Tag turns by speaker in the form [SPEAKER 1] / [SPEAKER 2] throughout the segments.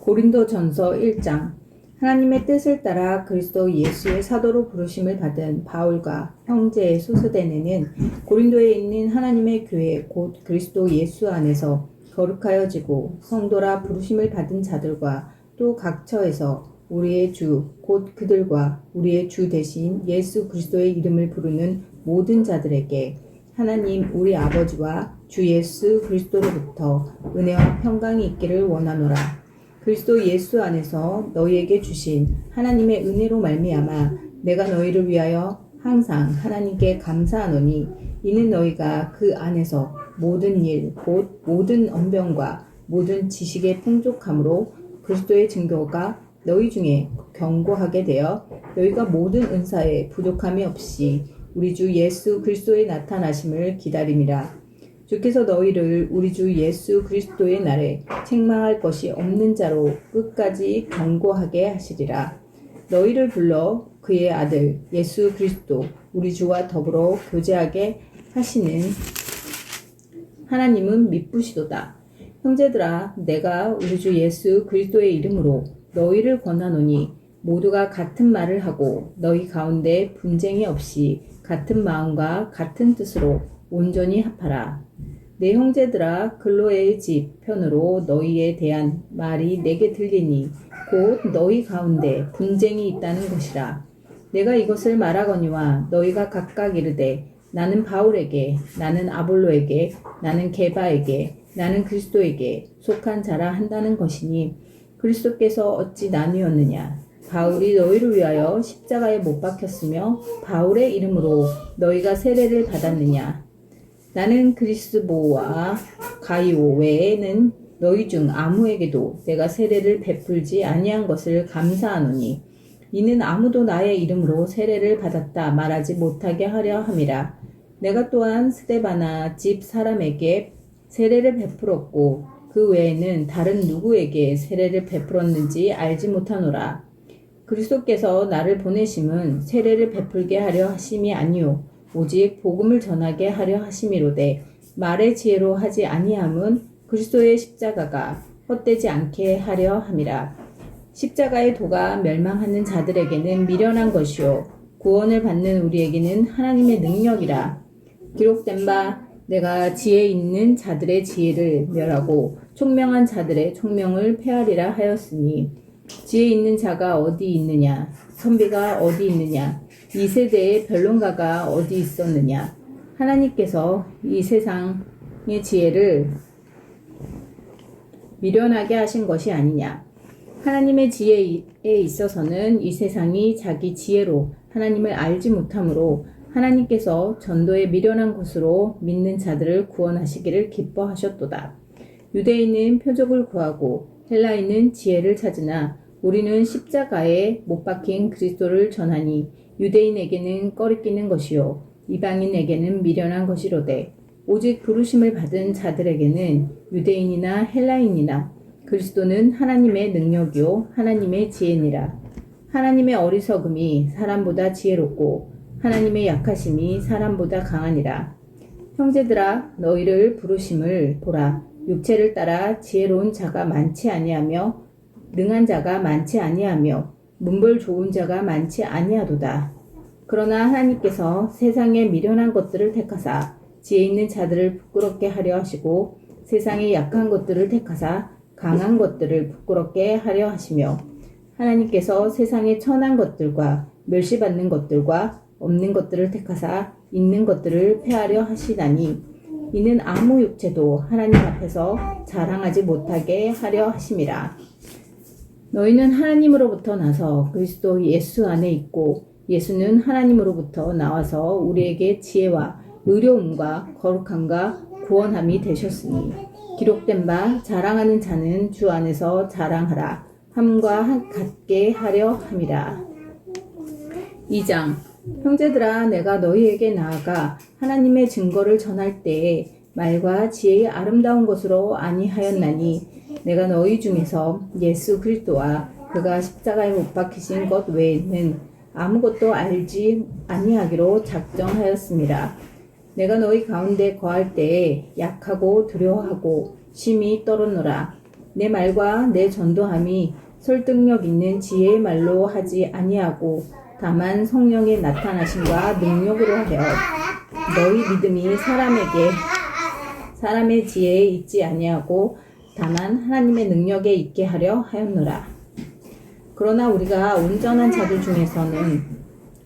[SPEAKER 1] 고린도전서 1장. 하나님의 뜻을 따라 그리스도 예수의 사도로 부르심을 받은 바울과 형제 소스데네는 고린도에 있는 하나님의 교회 곧 그리스도 예수 안에서 거룩하여지고 성도라 부르심을 받은 자들과 또 각 처에서 우리의 주 곧 그들과 우리의 주 대신 예수 그리스도의 이름을 부르는 모든 자들에게 하나님 우리 아버지와 주 예수 그리스도로부터 은혜와 평강이 있기를 원하노라. 그리스도 예수 안에서 너희에게 주신 하나님의 은혜로 말미암아 내가 너희를 위하여 항상 하나님께 감사하노니 이는 너희가 그 안에서 모든 일 곧 모든 언변과 모든 지식의 풍족함으로 그리스도의 증거가 너희 중에 견고하게 되어 너희가 모든 은사에 부족함이 없이 우리 주 예수 그리스도의 나타나심을 기다림이라. 주께서 너희를 우리 주 예수 그리스도의 날에 책망할 것이 없는 자로 끝까지 견고하게 하시리라. 너희를 불러 그의 아들 예수 그리스도 우리 주와 더불어 교제하게 하시는 하나님은 미쁘시도다. 형제들아, 내가 우리 주 예수 그리스도의 이름으로 너희를 권하노니 모두가 같은 말을 하고 너희 가운데 분쟁이 없이 같은 마음과 같은 뜻으로 온전히 합하라. 내 형제들아, 글로의 집 편으로 너희에 대한 말이 내게 들리니 곧 너희 가운데 분쟁이 있다는 것이라. 내가 이것을 말하거니와 너희가 각각 이르되 나는 바울에게, 나는 아볼로에게, 나는 게바에게, 나는 그리스도에게 속한 자라 한다는 것이니 그리스도께서 어찌 나뉘었느냐. 바울이 너희를 위하여 십자가에 못 박혔으며 바울의 이름으로 너희가 세례를 받았느냐. 나는 그리스보와 가이오 외에는 너희 중 아무에게도 내가 세례를 베풀지 아니한 것을 감사하노니 이는 아무도 나의 이름으로 세례를 받았다 말하지 못하게 하려 함이라. 내가 또한 스데바나 집 사람에게 세례를 베풀었고 그 외에는 다른 누구에게 세례를 베풀었는지 알지 못하노라. 그리스도께서 나를 보내심은 세례를 베풀게 하려 하심이 아니요 오직 복음을 전하게 하려 하심이로되 말의 지혜로 하지 아니함은 그리스도의 십자가가 헛되지 않게 하려 함이라. 십자가의 도가 멸망하는 자들에게는 미련한 것이요 구원을 받는 우리에게는 하나님의 능력이라. 기록된 바 내가 지혜 있는 자들의 지혜를 멸하고 총명한 자들의 총명을 폐하리라 하였으니 지혜 있는 자가 어디 있느냐 선비가 어디 있느냐 이 세대의 변론가가 어디 있었느냐. 하나님께서 이 세상의 지혜를 미련하게 하신 것이 아니냐. 하나님의 지혜에 있어서는 이 세상이 자기 지혜로 하나님을 알지 못하므로 하나님께서 전도에 미련한 것으로 믿는 자들을 구원하시기를 기뻐하셨도다. 유대인은 표적을 구하고 헬라인은 지혜를 찾으나 우리는 십자가에 못 박힌 그리스도를 전하니 유대인에게는 꺼리끼는 것이요 이방인에게는 미련한 것이로되 오직 부르심을 받은 자들에게는 유대인이나 헬라인이나 그리스도는 하나님의 능력이요 하나님의 지혜니라. 하나님의 어리석음이 사람보다 지혜롭고 하나님의 약하심이 사람보다 강하니라. 형제들아, 너희를 부르심을 보라. 육체를 따라 지혜로운 자가 많지 아니하며 능한 자가 많지 아니하며 문벌 좋은 자가 많지 아니하도다. 그러나 하나님께서 세상의 미련한 것들을 택하사 지혜 있는 자들을 부끄럽게 하려 하시고 세상의 약한 것들을 택하사 강한 것들을 부끄럽게 하려 하시며 하나님께서 세상의 천한 것들과 멸시받는 것들과 없는 것들을 택하사 있는 것들을 폐하려 하시다니 이는 아무 육체도 하나님 앞에서 자랑하지 못하게 하려 하심이라. 너희는 하나님으로부터 나서 그리스도 예수 안에 있고 예수는 하나님으로부터 나와서 우리에게 지혜와 의로움과 거룩함과 구원함이 되셨으니 기록된 바 자랑하는 자는 주 안에서 자랑하라 함과 같게 하려 함이라. 2장. 형제들아, 내가 너희에게 나아가 하나님의 증거를 전할 때에 말과 지혜의 아름다운 것으로 아니하였나니 내가 너희 중에서 예수 그리스도와 그가 십자가에 못 박히신 것 외에는 아무것도 알지 아니하기로 작정하였습니다. 내가 너희 가운데 거할 때에 약하고 두려워하고 심히 떨었노라. 내 말과 내 전도함이 설득력 있는 지혜의 말로 하지 아니하고 다만 성령의 나타나심과 능력으로 하여 너희 믿음이 사람의 지혜에 있지 아니하고 다만 하나님의 능력에 있게 하려 하였노라. 그러나 우리가 온전한 자들 중에서는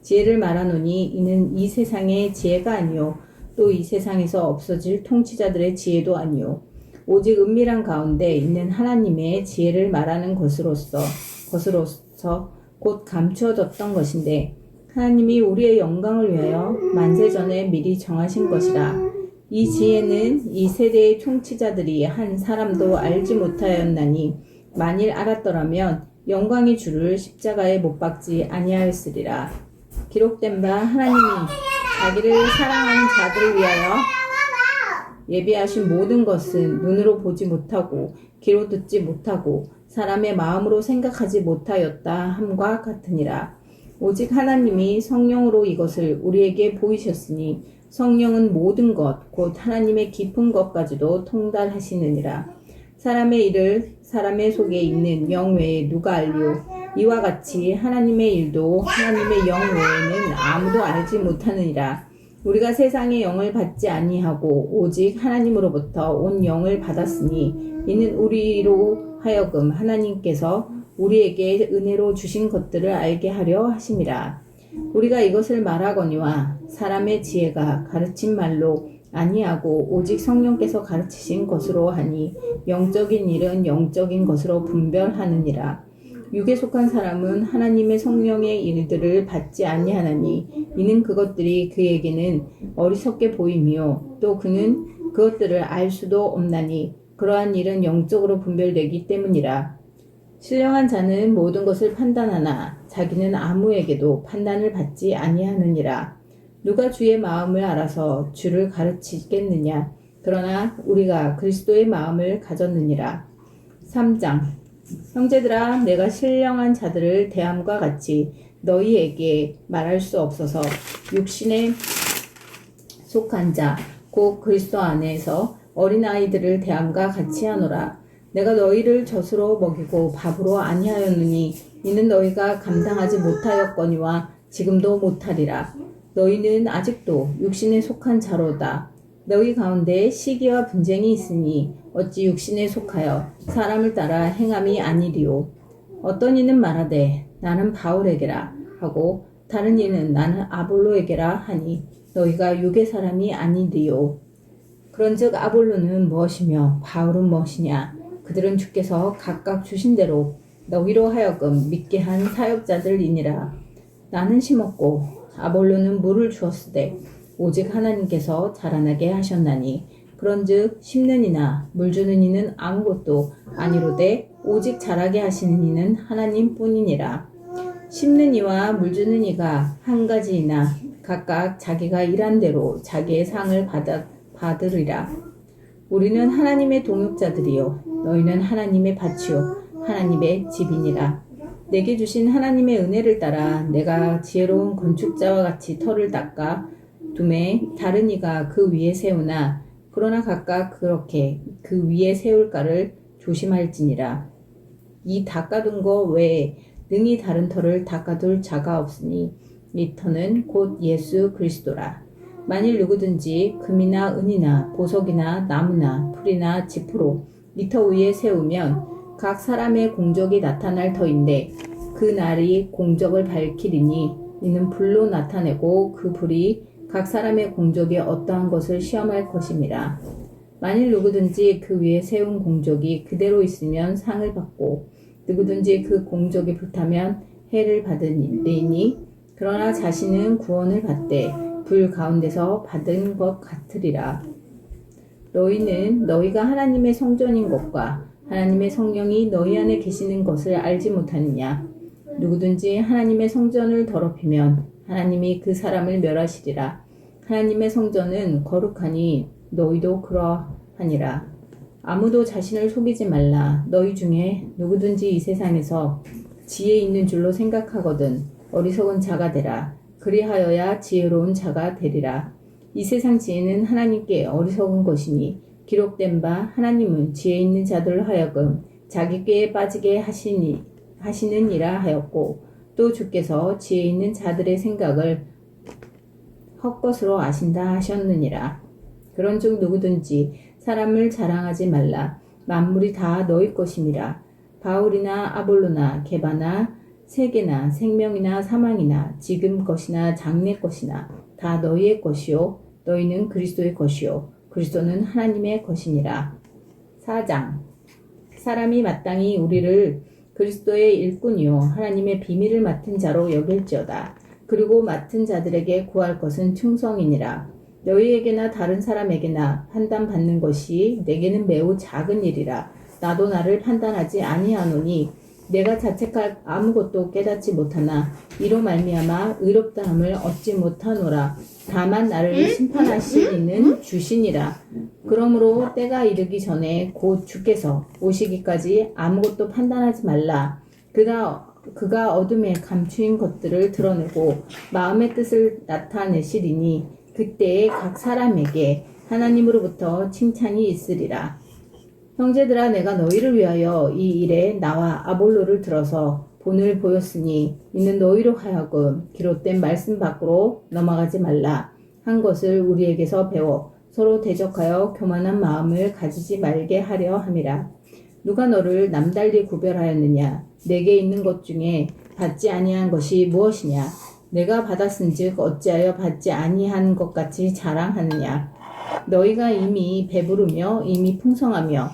[SPEAKER 1] 지혜를 말하노니 이는 이 세상의 지혜가 아니요 또 이 세상에서 없어질 통치자들의 지혜도 아니요 오직 은밀한 가운데 있는 하나님의 지혜를 말하는 것으로서 곧 감추어졌던 것인데 하나님이 우리의 영광을 위하여 만세전에 미리 정하신 것이라. 이 지혜는 이 세대의 통치자들이 한 사람도 알지 못하였나니 만일 알았더라면 영광의 주를 십자가에 못 박지 아니하였으리라. 기록된 바 하나님이 자기를 사랑하는 자들을 위하여 예비하신 모든 것은 눈으로 보지 못하고 귀로 듣지 못하고 사람의 마음으로 생각하지 못하였다 함과 같으니라. 오직 하나님이 성령으로 이것을 우리에게 보이셨으니 성령은 모든 것 곧 하나님의 깊은 것까지도 통달하시느니라. 사람의 일을 사람의 속에 있는 영 외에 누가 알리오? 이와 같이 하나님의 일도 하나님의 영 외에는 아무도 알지 못하느니라. 우리가 세상의 영을 받지 아니하고 오직 하나님으로부터 온 영을 받았으니 이는 우리로 하여금 하나님께서 우리에게 은혜로 주신 것들을 알게 하려 하심이라. 우리가 이것을 말하거니와 사람의 지혜가 가르친 말로 아니하고 오직 성령께서 가르치신 것으로 하니 영적인 일은 영적인 것으로 분별하느니라. 육에 속한 사람은 하나님의 성령의 일들을 받지 아니하나니 이는 그것들이 그에게는 어리석게 보임이요 또 그는 그것들을 알 수도 없나니 그러한 일은 영적으로 분별되기 때문이라. 신령한 자는 모든 것을 판단하나 자기는 아무에게도 판단을 받지 아니하느니라. 누가 주의 마음을 알아서 주를 가르치겠느냐? 그러나 우리가 그리스도의 마음을 가졌느니라. 3장. 형제들아, 내가 신령한 자들을 대함과 같이 너희에게 말할 수 없어서 육신에 속한 자, 곧 그리스도 안에서 어린아이들을 대함과 같이 하노라. 내가 너희를 젖으로 먹이고 밥으로 아니하였느니 이는 너희가 감당하지 못하였거니와 지금도 못하리라. 너희는 아직도 육신에 속한 자로다. 너희 가운데 시기와 분쟁이 있으니 어찌 육신에 속하여 사람을 따라 행함이 아니리요. 어떤 이는 말하되 나는 바울에게라 하고 다른 이는 나는 아볼로에게라 하니 너희가 육의 사람이 아니리요. 그런즉 아볼로는 무엇이며 바울은 무엇이냐? 그들은 주께서 각각 주신 대로 너희로 하여금 믿게 한 사역자들이니라. 나는 심었고 아볼로는 물을 주었으되 오직 하나님께서 자라나게 하셨나니 그런즉 심는 이나 물 주는 이는 아무것도 아니로되 오직 자라게 하시는 이는 하나님뿐이니라. 심는 이와 물 주는 이가 한 가지이나 각각 자기가 일한 대로 자기의 상을 받으리라. 우리는 하나님의 동역자들이요 너희는 하나님의 밭이요 하나님의 집이니라. 내게 주신 하나님의 은혜를 따라 내가 지혜로운 건축자와 같이 터를 닦아 두매 다른 이가 그 위에 세우나 그러나 각각 그렇게 그 위에 세울까를 조심할지니라. 이 닦아둔 거 외에 능히 다른 터를 닦아둘 자가 없으니 이 터는 곧 예수 그리스도라. 만일 누구든지 금이나 은이나 보석이나 나무나 풀이나 지푸로 이 터 위에 세우면 각 사람의 공적이 나타날 터인데 그 날이 공적을 밝히리니 이는 불로 나타내고 그 불이 각 사람의 공적이 어떠한 것을 시험할 것임이라. 만일 누구든지 그 위에 세운 공적이 그대로 있으면 상을 받고 누구든지 그 공적이 불타면 해를 받으리니 그러나 자신은 구원을 받되 불 가운데서 받은 것 같으리라. 너희는 너희가 하나님의 성전인 것과 하나님의 성령이 너희 안에 계시는 것을 알지 못하느냐? 누구든지 하나님의 성전을 더럽히면 하나님이 그 사람을 멸하시리라. 하나님의 성전은 거룩하니 너희도 그러하니라. 아무도 자신을 속이지 말라. 너희 중에 누구든지 이 세상에서 지혜 있는 줄로 생각하거든 어리석은 자가 되라. 그리하여야 지혜로운 자가 되리라. 이 세상 지혜는 하나님께 어리석은 것이니 기록된 바 하나님은 지혜 있는 자들로 하여금 자기 꾀에 빠지게 하시느니라 하였고 또 주께서 지혜 있는 자들의 생각을 헛것으로 아신다 하셨느니라. 그런즉 누구든지 사람을 자랑하지 말라. 만물이 다 너희 것임이라. 바울이나 아볼로나 게바나 세계나 생명이나 사망이나 지금 것이나 장래 것이나 다 너희의 것이요 너희는 그리스도의 것이요 그리스도는 하나님의 것이니라. 4장. 사람이 마땅히 우리를 그리스도의 일꾼이요 하나님의 비밀을 맡은 자로 여길지어다. 그리고 맡은 자들에게 구할 것은 충성이니라. 너희에게나 다른 사람에게나 판단받는 것이 내게는 매우 작은 일이라. 나도 나를 판단하지 아니하노니 내가 자책할 아무것도 깨닫지 못하나 이로 말미암아 의롭다함을 얻지 못하노라. 다만 나를 심판하시는 주시니라. 그러므로 때가 이르기 전에 곧 주께서 오시기까지 아무것도 판단하지 말라. 그가 어둠에 감추인 것들을 드러내고 마음의 뜻을 나타내시리니 그때에 각 사람에게 하나님으로부터 칭찬이 있으리라. 형제들아, 내가 너희를 위하여 이 일에 나와 아볼로를 들어서 본을 보였으니 이는 너희로 하여금 기록된 말씀 밖으로 넘어가지 말라 한 것을 우리에게서 배워 서로 대적하여 교만한 마음을 가지지 말게 하려 함이라. 누가 너를 남달리 구별하였느냐? 내게 있는 것 중에 받지 아니한 것이 무엇이냐? 내가 받았은즉 어찌하여 받지 아니한 것 같이 자랑하느냐? 너희가 이미 배부르며 이미 풍성하며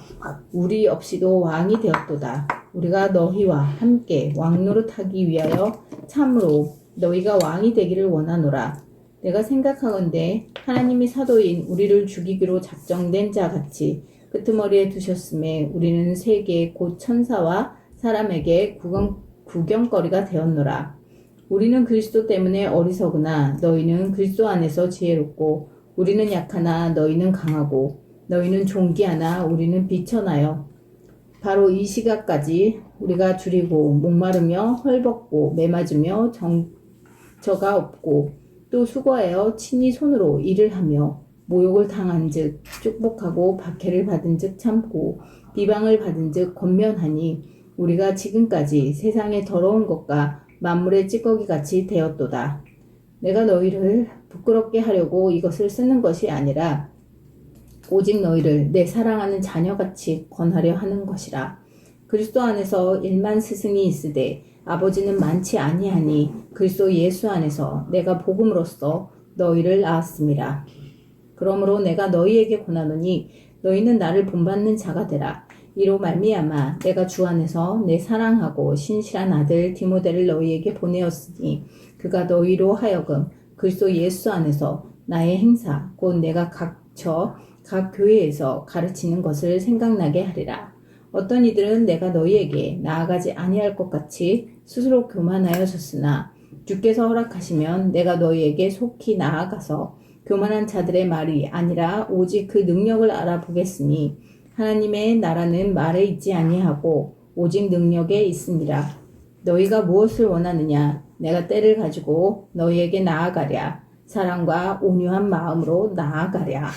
[SPEAKER 1] 우리 없이도 왕이 되었도다. 우리가 너희와 함께 왕노릇하기 위하여 참으로 너희가 왕이 되기를 원하노라. 내가 생각하건대 하나님이 사도인 우리를 죽이기로 작정된 자 같이 끄트머리에 두셨음에 우리는 세계 곧 천사와 사람에게 구경거리가 되었노라. 우리는 그리스도 때문에 어리석으나 너희는 그리스도 안에서 지혜롭고 우리는 약하나 너희는 강하고 너희는 존귀하나 우리는 비천하여 바로 이 시각까지 우리가 줄이고 목마르며 헐벗고 매맞으며 정처가 없고 또 수고하여 친히 손으로 일을 하며 모욕을 당한즉 축복하고 박해를 받은즉 참고 비방을 받은즉 권면하니 우리가 지금까지 세상의 더러운 것과 만물의 찌꺼기같이 되었도다. 내가 너희를 부끄럽게 하려고 이것을 쓰는 것이 아니라 오직 너희를 내 사랑하는 자녀같이 권하려 하는 것이라. 그리스도 안에서 1만 스승이 있으되 아버지는 많지 아니하니 그리스도 예수 안에서 내가 복음으로써 너희를 낳았음이라. 그러므로 내가 너희에게 권하노니 너희는 나를 본받는 자가 되라. 이로 말미암아 내가 주 안에서 내 사랑하고 신실한 아들 디모데를 너희에게 보내었으니 그가 너희로 하여금 그리스도 예수 안에서 나의 행사 곧 내가 각 교회에서 가르치는 것을 생각나게 하리라. 어떤 이들은 내가 너희에게 나아가지 아니할 것 같이 스스로 교만하여졌으나 주께서 허락하시면 내가 너희에게 속히 나아가서 교만한 자들의 말이 아니라 오직 그 능력을 알아보겠으니 하나님의 나라는 말에 있지 아니하고 오직 능력에 있습니다. 너희가 무엇을 원하느냐? 내가 때를 가지고 너희에게 나아가랴. 사랑과 온유한 마음으로 나아가랴.